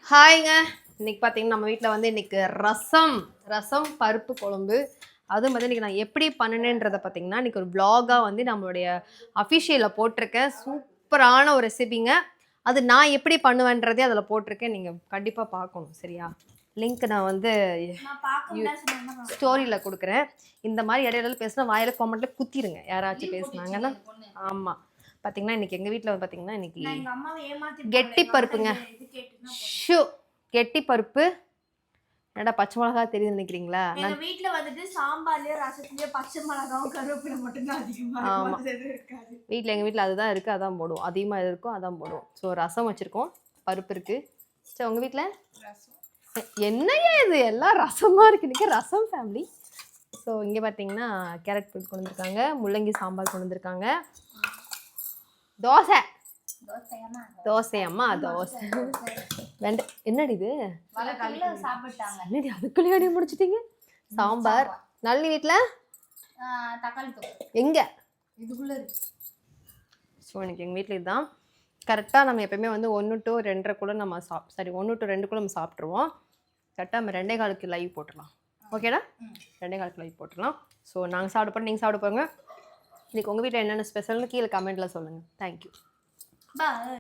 ஹாய்ங்க. இன்னைக்கு பார்த்தீங்கன்னா நம்ம வீட்டில் வந்து இன்னைக்கு ரசம் பருப்பு குழம்பு. அதுவும் வந்து இன்னைக்கு நான் எப்படி பண்ணினேன்றதை பார்த்தீங்கன்னா இன்னைக்கு ஒரு vlog-ஆ வந்து நம்மளுடைய அஃபிஷியலில் போட்டிருக்கேன். சூப்பரான ஒரு ரெசிபிங்க. அது நான் எப்படி பண்ணுவேன்றதே அதில் போட்டிருக்கேன். நீங்கள் கண்டிப்பாக பார்க்கணும். சரியா? லிங்க் நான் வந்து ஸ்டோரியில் கொடுக்குறேன். இந்த மாதிரி இடையில பேசினா வாயில காமெண்ட்ல குத்திருங்க யாராச்சும் பேசுனாங்கன்னா. ஆமாம், பார்த்தீங்கன்னா இன்னைக்கு எங்கள் வீட்டில் பார்த்தீங்கன்னா இன்னைக்கு கெட்டி பருப்புங்க. ஷூ கெட்டி பருப்பு. என்னடா பச்சை மிளகா தெரியுது நினைக்கிறீங்களா? எங்க வீட்ல வந்துட்டு சாம்பார்லயே ரசத்துலயே பச்சை மிளகாவும் கருவேப்பிலை மட்டும் தான் அதிகமா இருக்காது. எங்கள் வீட்டில் அதுதான் இருக்குது, அதான் போடுவோம். அதிகமாக இருக்கும் அதான் போடுவோம். ஸோ ரசம் வச்சுருக்கோம், பருப்பு இருக்குது. சரி, உங்கள் வீட்டில் என்னையா இது எல்லாம் ரசமாக இருக்கு? இன்றைக்கி ரசம் ஃபேமிலி. ஸோ இங்கே பார்த்தீங்கன்னா கேரட் போட்டு கொண்டு வந்திருக்காங்க, முள்ளங்கி சாம்பார் கொண்டு வந்திருக்காங்க, தோசை அம்மா தோசை வெண்டை. என்னடி இது? என்னடி அதுக்குள்ளே முடிச்சிட்டீங்க? சாம்பார். நல்லி வீட்டில் எங்கே? இதுக்குள்ள இருக்கு. ஸோ எனக்கு எங்கள் வீட்டில் இதுதான் கரெக்டாக. நம்ம எப்போயுமே வந்து 1 to 2:30 நம்ம 1 to 2 நம்ம சாப்பிட்ருவோம். கரெக்டாக நம்ம 2:15 லைவ் போட்டுடலாம். ஓகேடா? 2:15 லைவ் போட்டுடலாம். ஸோ நாங்கள் சாப்பிட போகிறோம், நீங்கள் சாப்பிட போங்க. இன்றைக்கி உங்கள் வீட்டில் என்னென்ன ஸ்பெஷல்னு கீழே கமெண்ட்டில் சொல்லுங்கள். தேங்க்யூ.